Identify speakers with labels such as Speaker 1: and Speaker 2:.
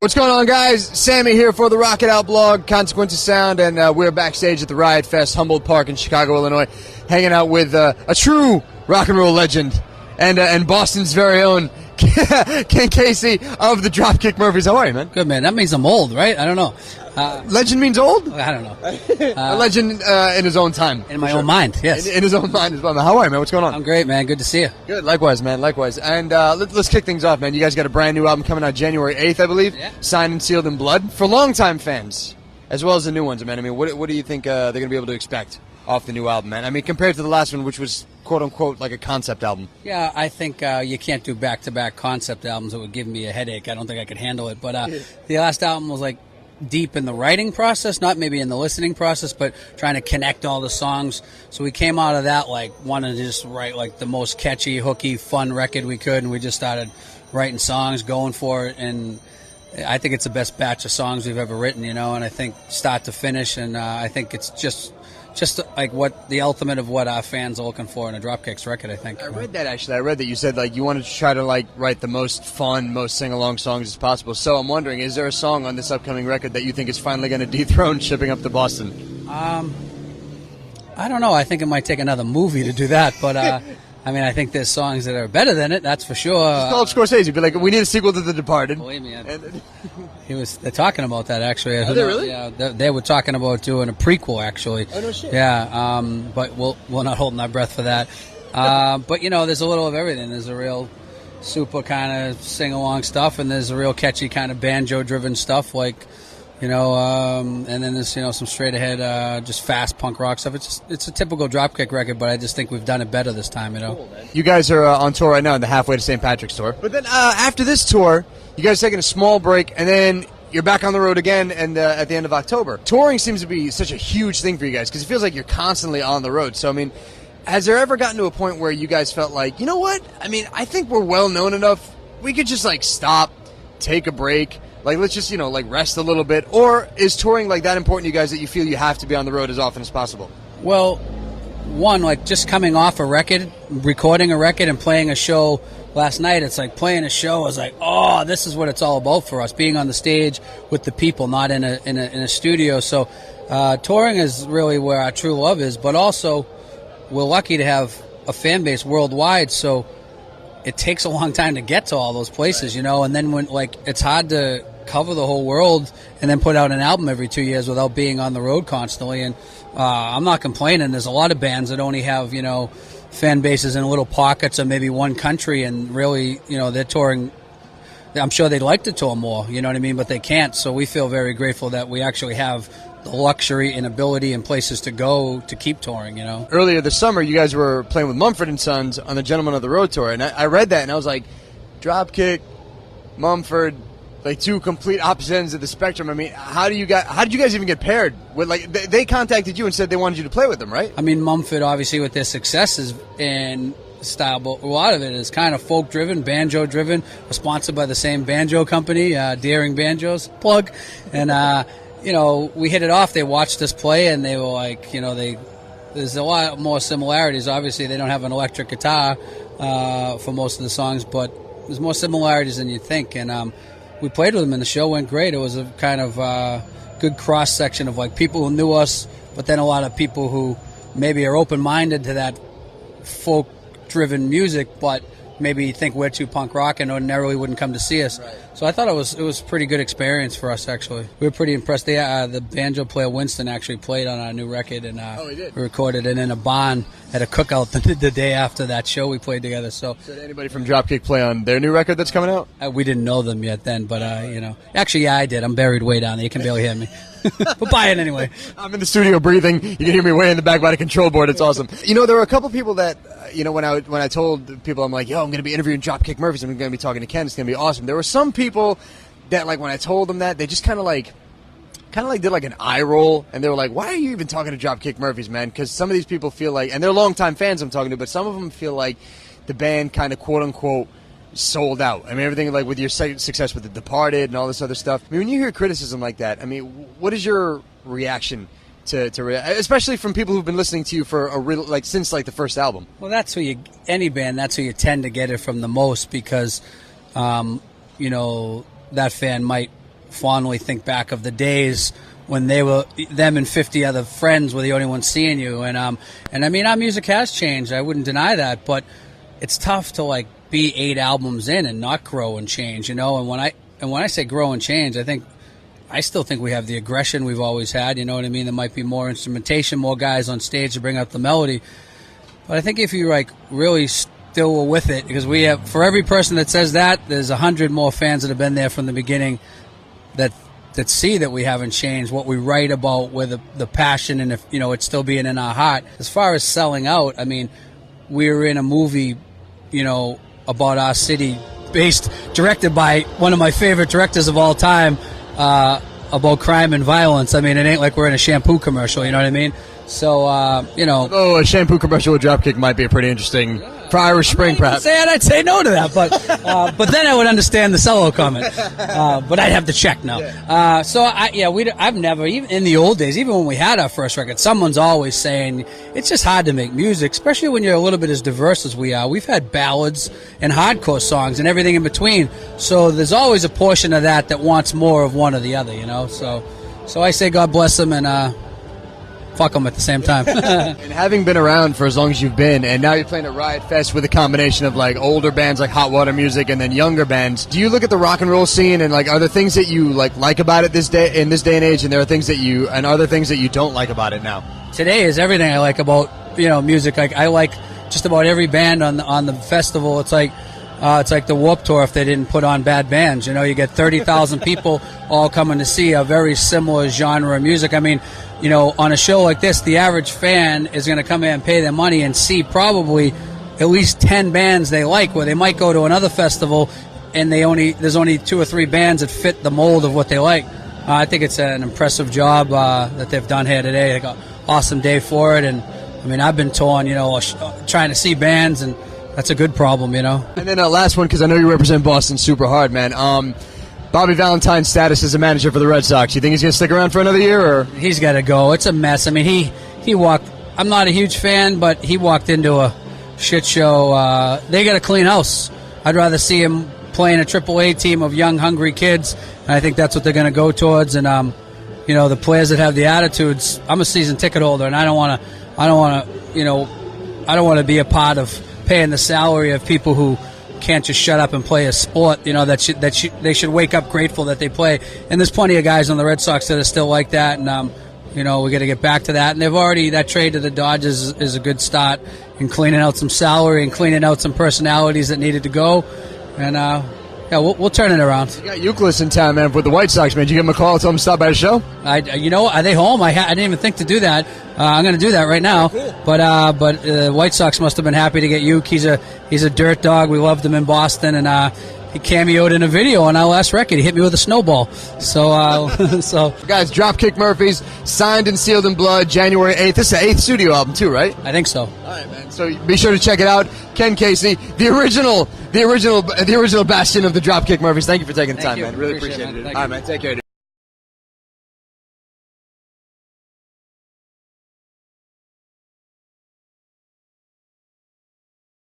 Speaker 1: What's going on, guys? Sammy here for the Rock It Out blog, Consequence of Sound, and we're backstage at the Riot Fest, Humboldt Park in Chicago, Illinois, hanging out with a true rock and roll legend and Boston's very own Ken Casey of the Dropkick Murphys. How are you, man?
Speaker 2: Good, man. That means I'm old, right? I don't know.
Speaker 1: Legend means old?
Speaker 2: I don't know.
Speaker 1: A legend in his own time.
Speaker 2: In my own mind, yes.
Speaker 1: In his own mind as well. How are you, man? What's going on?
Speaker 2: I'm great, man. Good to see you.
Speaker 1: Good. Likewise, man. Likewise. And let's kick things off, man. You guys got a brand new album coming out January 8th, I believe.
Speaker 2: Yeah.
Speaker 1: Signed and sealed in blood. For longtime fans, as well as the new ones, man. I mean, what do you think they're going to be able to expect off the new album, man? I mean, compared to the last one, which was quote-unquote like a concept album.
Speaker 2: Yeah, I think you can't do back-to-back concept albums. It would give me a headache. I don't think I could handle it. But the last album was like deep in the writing process, not maybe in the listening process, but trying to connect all the songs. So we came out of that like wanting to just write like the most catchy, hooky, fun record we could, and we just started writing songs, going for it, and I think it's the best batch of songs we've ever written, you know, and I think start to finish, and I think it's just like what the ultimate of what our fans are looking for in a Dropkick's record, I think.
Speaker 1: I read that, actually. I read that you said like you wanted to try to like write the most fun, most sing-along songs as possible. So I'm wondering, is there a song on this upcoming record that you think is finally going to dethrone Shipping Up to Boston?
Speaker 2: I don't know. I think it might take another movie to do that, but I mean, I think there's songs that are better than it, that's for sure.
Speaker 1: Just call it Scorsese. Be like, we need a sequel to The Departed.
Speaker 2: Believe me, they're talking about that, actually.
Speaker 1: Are they really?
Speaker 2: Yeah, they were talking about doing a prequel, actually.
Speaker 1: Oh, no shit.
Speaker 2: Yeah, but we're not holding our breath for that. But, you know, there's a little of everything. There's a real super kind of sing-along stuff, and there's a real catchy kind of banjo-driven stuff, like, you know, and then there's, you know, some straight-ahead, just fast punk rock stuff. It's a typical Dropkick record, but I just think we've done it better this time, you know.
Speaker 1: Cool, man. You guys are on tour right now, in the Halfway to St. Patrick's tour. But then after this tour, you guys are taking a small break, and then you're back on the road again and at the end of October. Touring seems to be such a huge thing for you guys because it feels like you're constantly on the road. So, I mean, has there ever gotten to a point where you guys felt like, you know what? I mean, I think we're well-known enough. We could just, like, stop, take a break. Like, let's just, you know, like, rest a little bit. Or is touring, like, that important to you guys that you feel you have to be on the road as often as possible?
Speaker 2: Well, one, like, just coming off a record, recording a record and playing a show last night, it's like playing a show. I was like, oh, this is what it's all about for us, being on the stage with the people, not in a studio. So touring is really where our true love is. But also, we're lucky to have a fan base worldwide, so it takes a long time to get to all those places, you know. And then when, like, it's hard to cover the whole world and then put out an album every 2 years without being on the road constantly. And I'm not complaining. There's a lot of bands that only have, you know, fan bases in little pockets of maybe one country, and really, you know, they're touring. I'm sure they'd like to tour more, you know what I mean, but they can't. So we feel very grateful that we actually have the luxury and ability and places to go to keep touring, you know. Earlier
Speaker 1: this summer, you guys were playing with Mumford & Sons on the Gentlemen of the Road tour, and I read that, and I was like, Dropkick, Mumford, like two complete opposite ends of the spectrum. I mean, how did you guys even get paired? With, like, they contacted you and said they wanted you to play with them, right?
Speaker 2: I mean, Mumford, obviously, with their successes and style, but a lot of it is kind of folk-driven, banjo-driven. We're sponsored by the same banjo company, Deering Banjos, plug. And, you know, we hit it off. They watched us play, and they were like, you know, there's a lot more similarities. Obviously, they don't have an electric guitar for most of the songs, but there's more similarities than you think. And we played with them, and the show went great. It was a kind of good cross-section of, like, people who knew us, but then a lot of people who maybe are open-minded to that folk-driven music, but maybe think we're too punk rock and ordinarily wouldn't come to see us. Right. So I thought it was a pretty good experience for us, actually. We were pretty impressed. The banjo player Winston actually played on our new record, and we recorded it in a barn at a cookout the day after that show we played together. So
Speaker 1: did anybody from Dropkick play on their new record that's coming out?
Speaker 2: We didn't know them yet then, but you know, actually, yeah, I did. I'm buried way down there. You can barely hear me. But buy it anyway.
Speaker 1: I'm in the studio breathing. You can hear me way in the back by the control board. It's awesome. You know, there were a couple people that, you know, when I told people, I'm like, yo, I'm going to be interviewing Dropkick Murphys. I'm going to be talking to Ken. It's going to be awesome. There were some people that, like, when I told them that, they just kind of did like an eye roll, and they were like, why are you even talking to Dropkick Murphys, man? Because some of these people feel like, and they're longtime fans I'm talking to, but some of them feel like the band kind of quote-unquote sold out. I mean, everything, like, with your success with The Departed and all this other stuff. I mean, when you hear criticism like that, I mean, what is your reaction to especially from people who've been listening to you for a real, like, since, like, the first album?
Speaker 2: Well, that's who any band, that's who you tend to get it from the most, because, you know, that fan might fondly think back of the days when them and 50 other friends were the only ones seeing you. And I mean, our music has changed. I wouldn't deny that, but it's tough to like be 8 albums in and not grow and change, you know. And when I say grow and change, I still think we have the aggression we've always had. You know what I mean? There might be more instrumentation, more guys on stage to bring out the melody. But I think if you like really still were with it, because we have, for every person that says that, there's 100 more fans that have been there from the beginning that see that we haven't changed what we write about, with the passion, and if you know it's still being in our heart. As far as selling out, I mean, we were in a movie, you know, about our city, directed by one of my favorite directors of all time, about crime and violence. I mean, it ain't like we're in a shampoo commercial, you know what I mean? So, you know.
Speaker 1: Oh, a shampoo commercial with Dropkick might be a pretty interesting for Irish Spring, perhaps.
Speaker 2: I'd say no to that, but then I would understand the solo comment. But I'd have to check now. I've never, even in the old days, even when we had our first record, someone's always saying it's just hard to make music, especially when you're a little bit as diverse as we are. We've had ballads and hardcore songs and everything in between. So there's always a portion of that wants more of one or the other, you know. So I say God bless them and fuck them at the same time.
Speaker 1: And having been around for as long as you've been, and now you're playing at Riot Fest with a combination of like older bands like Hot Water Music and then younger bands, do you look at the rock and roll scene and like, are there things that you like about it in this day and age, and are there things that you don't like about it now?
Speaker 2: Today is everything I like about, you know, music. Like I like just about every band on the festival. It's like the Warped Tour if they didn't put on bad bands. You know, you get 30,000 people all coming to see a very similar genre of music. I mean, you know, on a show like this, the average fan is going to come in and pay their money and see probably at least 10 bands they like, where they might go to another festival and there's only 2 or 3 bands that fit the mold of what they like. I think it's an impressive job that they've done here today. They got an awesome day for it. And, I mean, I've been torn, you know, trying to see bands, and that's a good problem, you know. And
Speaker 1: then last one, because I know you represent Boston super hard, man. Bobby Valentine's status as a manager for the Red Sox. You think he's going to stick around for another year, or
Speaker 2: he's got to go? It's a mess. I mean, he walked. I'm not a huge fan, but he walked into a shit show. They got a clean house. I'd rather see him playing a AAA team of young, hungry kids, and I think that's what they're going to go towards. And you know, the players that have the attitudes. I'm a season ticket holder, and I don't want to be a part of paying the salary of people who can't just shut up and play a sport. You know, they should wake up grateful that they play. And there's plenty of guys on the Red Sox that are still like that. And you know, we got to get back to that. And that trade to the Dodgers is a good start in cleaning out some salary and cleaning out some personalities that needed to go. And we'll turn it around.
Speaker 1: You got Euclid in town, man, with the White Sox, man. Did you give him a call, tell him to stop by the show?
Speaker 2: You know, are they home? I didn't even think to do that. I'm going to do that right now. Cool. But White Sox must have been happy to get Uke. He's a dirt dog. We loved him in Boston, and he cameoed in a video on our last record. He hit me with a snowball. So
Speaker 1: guys, Dropkick Murphys, signed and sealed in blood, January 8th. This is the 8th studio album too, right?
Speaker 2: I think so.
Speaker 1: All right, man. So be sure to check it out. Ken Casey, the original bastion of the Dropkick Murphys. Thank you for taking the time, man. Really appreciate it. All right, man. Take care, dude.